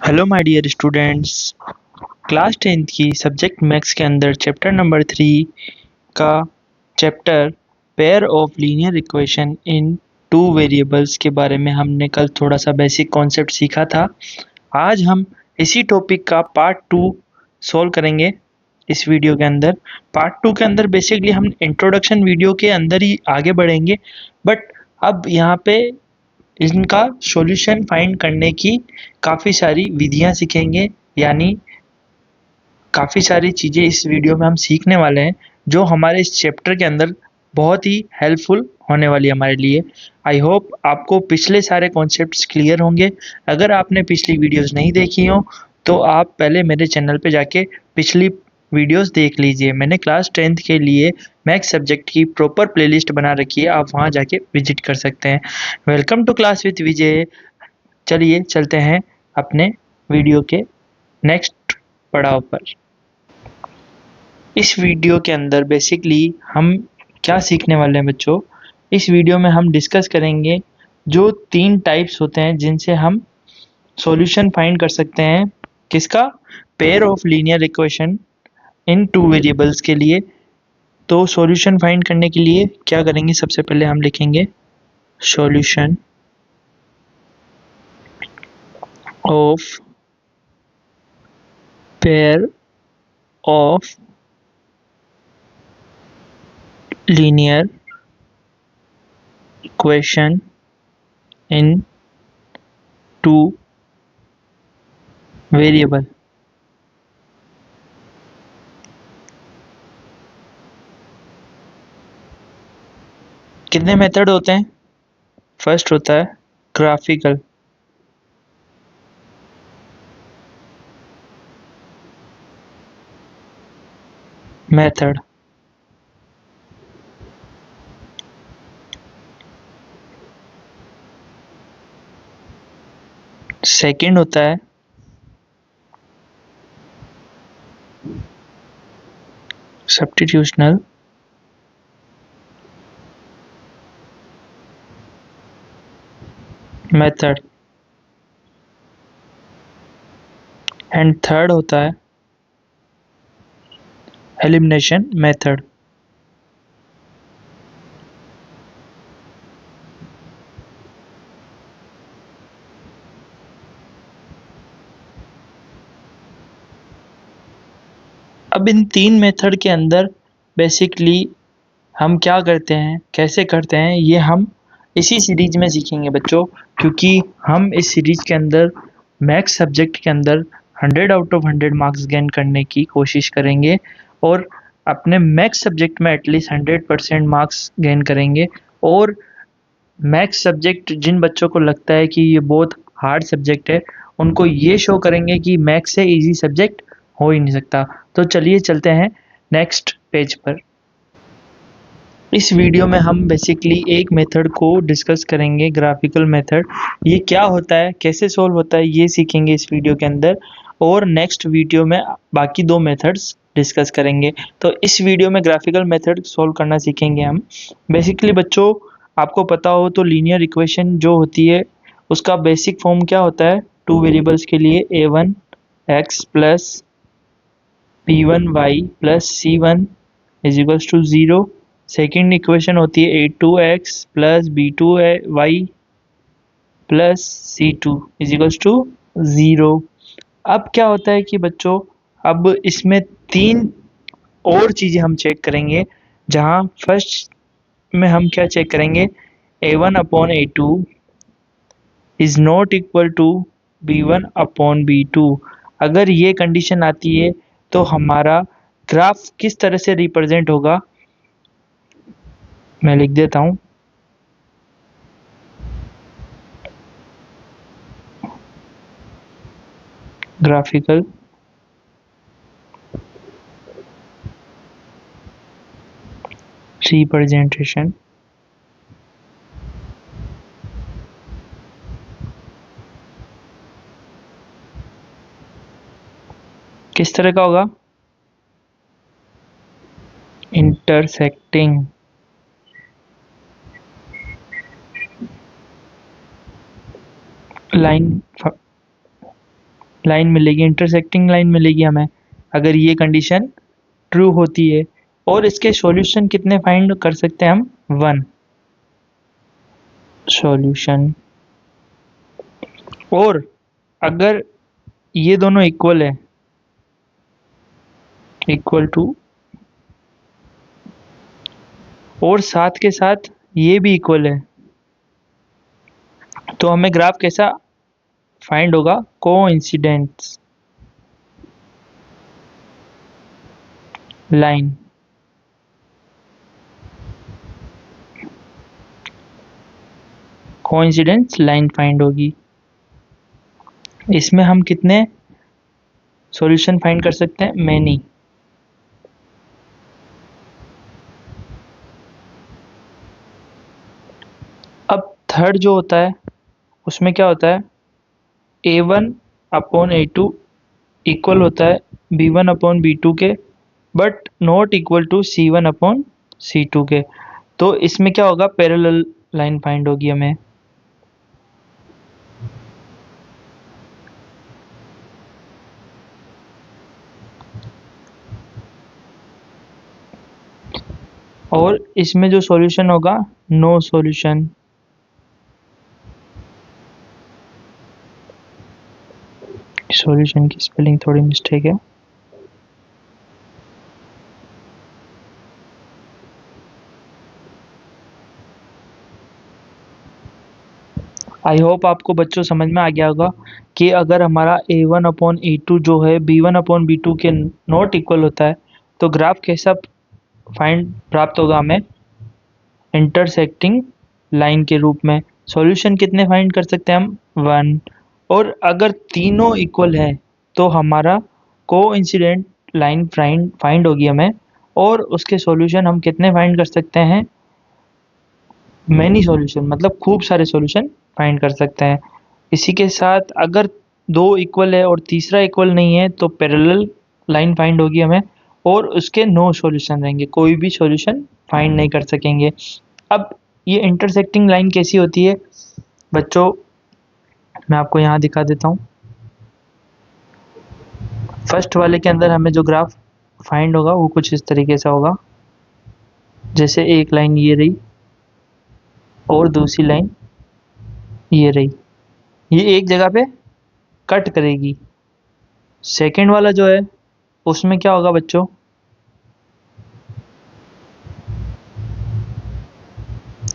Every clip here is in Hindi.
Hello my dear students. Class 10th की सब्जेक्ट मैथ्स के अंदर चैप्टर नंबर 3 का chapter pair of linear equation in two variables के बारे में हमने कल थोड़ा सा बेसिक कॉन्सेप्ट सीखा था। आज हम इसी टॉपिक का पार्ट 2 सॉल्व करेंगे। इस वीडियो के अंदर पार्ट 2 के अंदर बेसिकली हम इंट्रोडक्शन वीडियो के अंदर ही आगे बढ़ेंगे, बट अब यहाँ पे इनका सॉल्यूशन फाइंड करने की काफ़ी सारी विधियां सीखेंगे। यानी काफ़ी सारी चीज़ें इस वीडियो में हम सीखने वाले हैं जो हमारे इस चैप्टर के अंदर बहुत ही हेल्पफुल होने वाली है हमारे लिए। आई होप आपको पिछले सारे कॉन्सेप्ट्स क्लियर होंगे। अगर आपने पिछली वीडियोस नहीं देखी हो तो आप पहले मेरे चैनल पे जाके पिछली वीडियोस देख लीजिए। मैंने क्लास 10th के लिए मैथ्स सब्जेक्ट की प्रॉपर प्लेलिस्ट बना रखी है, आप वहाँ जाके विजिट कर सकते हैं। वेलकम टू क्लास विथ विजय। चलिए चलते हैं अपने वीडियो के नेक्स्ट पड़ाव पर। इस वीडियो के अंदर बेसिकली हम क्या सीखने वाले हैं बच्चों, इस वीडियो में हम डिस्कस करेंगे जो 3 टाइप्स होते हैं जिनसे हम सॉल्यूशन फाइंड कर सकते हैं। किसका? Pair of linear equation in two variables के लिए। तो सॉल्यूशन फाइंड करने के लिए क्या करेंगे, सबसे पहले हम लिखेंगे solution of pair of linear equation in two variable। कितने मेथड होते हैं? फर्स्ट होता है ग्राफिकल, मेथड। सेकंड होता है सब्स्टिट्यूशनल, मेथड। एंड थर्ड होता है एलिमिनेशन मेथड। अब इन 3 मेथड के अंदर बेसिकली हम क्या करते हैं, कैसे करते हैं, ये हम इसी सीरीज में सीखेंगे बच्चों। क्योंकि हम इस सीरीज के अंदर मैथ्स सब्जेक्ट के अंदर 100 आउट ऑफ 100 मार्क्स गेन करने की कोशिश करेंगे और अपने मैथ्स सब्जेक्ट में एटलीस्ट 100% मार्क्स गेन करेंगे। और मैथ्स सब्जेक्ट जिन बच्चों को लगता है कि ये बहुत हार्ड सब्जेक्ट है, उनको ये शो करेंगे कि मैथ्स से इजी सब्जेक्ट हो ही नहीं सकता। तो चलिए चलते हैं नेक्स्ट पेज पर। इस वीडियो में हम बेसिकली एक मेथड को डिस्कस करेंगे, ग्राफिकल मेथड। ये क्या होता है, कैसे सॉल्व होता है, ये सीखेंगे इस वीडियो के अंदर। और नेक्स्ट वीडियो में बाकी 2 मेथड्स डिस्कस करेंगे। तो इस वीडियो में ग्राफिकल मेथड सॉल्व करना सीखेंगे हम। बेसिकली बच्चों, आपको पता हो तो लीनियर इक्वेशन जो होती है उसका बेसिक फॉर्म क्या होता है? टू वेरिएबल्स के लिए a1x plus b1y plus c1 is equals to 0। Second equation होती है a2x plus b2y plus c2 is equals to 0। अब क्या होता है कि बच्चों, अब इसमें 3 और चीज़ें हम चेक करेंगे। जहाँ फर्स्ट में हम क्या चेक करेंगे, a1 upon a2 is not equal to b1 upon b2। अगर ये कंडीशन आती है तो हमारा ग्राफ किस तरह से रिप्रेजेंट होगा, मैं लिख देता हूँ। ग्राफिकल रिप्रेजेंटेशन किस तरह का होगा? इंटरसेक्टिंग लाइन लाइन मिलेगी, इंटरसेक्टिंग लाइन मिलेगी हमें, अगर ये कंडीशन ट्रू होती है। और इसके सॉल्यूशन कितने फाइंड कर सकते हैं हम? 1 सॉल्यूशन। और अगर ये दोनों इक्वल है, इक्वल टू, और साथ के साथ ये भी इक्वल है, तो हमें ग्राफ कैसा फाइंड होगा? Coincidence line. Coincidence line find होगी। इसमें हम कितने सॉल्यूशन फाइंड कर सकते हैं? मैनी। अब थर्ड जो होता है उसमें क्या होता है? A1 अपॉन A2 इक्वल होता है B1 अपॉन B2 के, but not equal to C1 upon C2 के। तो इसमें क्या होगा? पैरेलल लाइन फाइंड होगी हमें। और इसमें जो सॉल्यूशन होगा, नो सॉल्यूशन। सॉल्यूशन की स्पेलिंग थोड़ी मिस्टेक है। आई होप आपको बच्चों समझ में आ गया होगा कि अगर हमारा A1 अपॉन A2 जो है B1 अपॉन B2 के नॉट इक्वल होता है, तो ग्राफ कैसा फाइंड प्राप्त होगा हमें? इंटरसेक्टिंग लाइन के रूप में। सॉल्यूशन कितने फाइंड कर सकते हैं हम? 1। और अगर तीनों इक्वल है तो हमारा कोइंसिडेंट लाइन फाइंड होगी हमें। और उसके सॉल्यूशन हम कितने फाइंड कर सकते हैं? मैनी सॉल्यूशन, मतलब खूब सारे सॉल्यूशन फाइंड कर सकते हैं। इसी के साथ अगर दो इक्वल है और तीसरा इक्वल नहीं है तो पैरेलल लाइन फाइंड होगी हमें, और उसके नो सॉल्यूशन रहेंगे, कोई भी सॉल्यूशन फाइंड नहीं कर सकेंगे। अब ये इंटरसेक्टिंग लाइन कैसी होती है बच्चों? मैं आपको यहाँ दिखा देता हूँ। फर्स्ट वाले के अंदर हमें जो ग्राफ फाइंड होगा वो कुछ इस तरीके से होगा, जैसे एक लाइन ये रही और दूसरी लाइन ये रही, ये एक जगह पे कट करेगी। सेकंड वाला जो है उसमें क्या होगा बच्चों?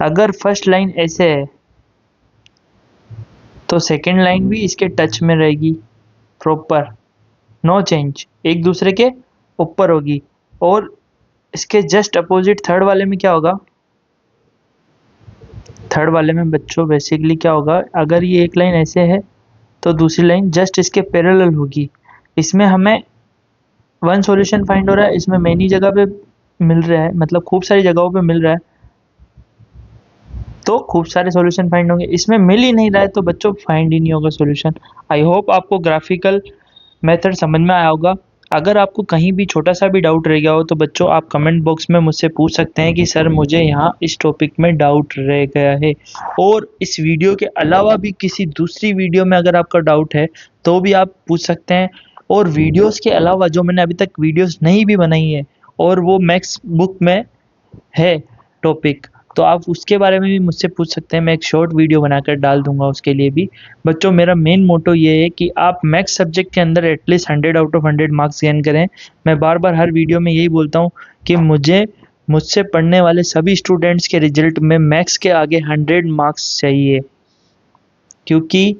अगर फर्स्ट लाइन ऐसे है तो सेकंड लाइन भी इसके टच में रहेगी, प्रॉपर, नो चेंज, एक दूसरे के ऊपर होगी। और इसके जस्ट अपोजिट थर्ड वाले में क्या होगा? थर्ड वाले में बच्चों बेसिकली क्या होगा? अगर ये एक लाइन ऐसे है तो दूसरी लाइन जस्ट इसके पैरेलल होगी। इसमें हमें 1 सॉल्यूशन फाइंड हो रहा है, इसमें मैनी जगह पे मिल रहा है, मतलब खूब सारी जगहों पे मिल रहा है, तो खूब सारे सॉल्यूशन फाइंड होंगे। इसमें मिल ही नहीं रहा है तो बच्चों फाइंड ही नहीं होगा सॉल्यूशन। आई होप आपको ग्राफिकल मेथड समझ में आया होगा। अगर आपको कहीं भी छोटा सा भी डाउट रह गया हो तो बच्चों आप कमेंट बॉक्स में मुझसे पूछ सकते हैं कि सर मुझे यहाँ इस टॉपिक में डाउट रह गया है। और इस वीडियो के अलावा भी किसी दूसरी वीडियो में अगर आपका डाउट है तो भी आप पूछ सकते हैं। और वीडियोस के अलावा जो मैंने अभी तक वीडियोस नहीं भी बनाई है और वो मैथ्स बुक में है टॉपिक, तो आप उसके बारे में भी मुझसे पूछ सकते हैं। मैं एक शॉर्ट वीडियो बनाकर डाल दूंगा उसके लिए भी। बच्चों मेरा मेन मोटो ये है कि आप मैथ्स सब्जेक्ट के अंदर at least 100 out of 100 marks gain करें। मैं बार बार हर वीडियो में यही बोलता हूँ कि मुझसे पढ़ने वाले सभी स्टूडेंट्स के रिजल्ट में मैथ्स के आगे 100 मार्क्स चाहिए, क्योंकि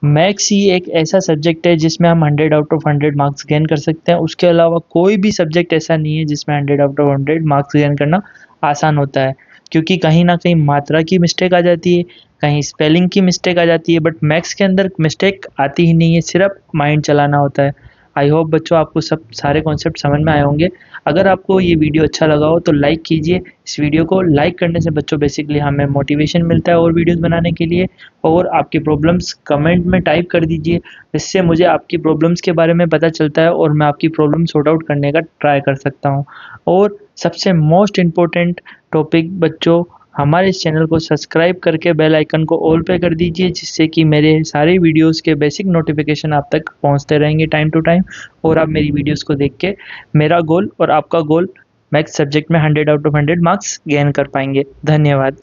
मैथ्स ही एक ऐसा सब्जेक्ट है जिसमें हम 100 आउट ऑफ 100 मार्क्स गेन कर सकते हैं। उसके अलावा कोई भी सब्जेक्ट ऐसा नहीं है जिसमें 100 आउट ऑफ 100 मार्क्स गेन करना आसान होता है, क्योंकि कहीं ना कहीं मात्रा की मिस्टेक आ जाती है, कहीं स्पेलिंग की मिस्टेक आ जाती है, बट मैथ्स के अंदर मिस्टेक आती ही नहीं है, सिर्फ माइंड चलाना होता है। आई होप बच्चों आपको सब सारे कॉन्सेप्ट समझ में आए होंगे। अगर आपको ये वीडियो अच्छा लगा हो तो लाइक कीजिए। इस वीडियो को लाइक करने से बच्चों बेसिकली हमें मोटिवेशन मिलता है और वीडियोस बनाने के लिए। और आपकी प्रॉब्लम्स कमेंट में टाइप कर दीजिए, इससे मुझे आपकी प्रॉब्लम्स के बारे में पता चलता है और मैं आपकी प्रॉब्लम सॉर्ट आउट करने का ट्राई कर सकता हूँ। और सबसे मोस्ट इम्पोर्टेंट टॉपिक बच्चों, हमारे इस चैनल को सब्सक्राइब करके बेल आइकन को ऑल पे कर दीजिए, जिससे कि मेरे सारे वीडियोस के बेसिक नोटिफिकेशन आप तक पहुंचते रहेंगे टाइम टू टाइम, और आप मेरी वीडियोस को देख के मेरा गोल और आपका गोल मैथ्स सब्जेक्ट में 100 आउट ऑफ 100 मार्क्स गेन कर पाएंगे। धन्यवाद।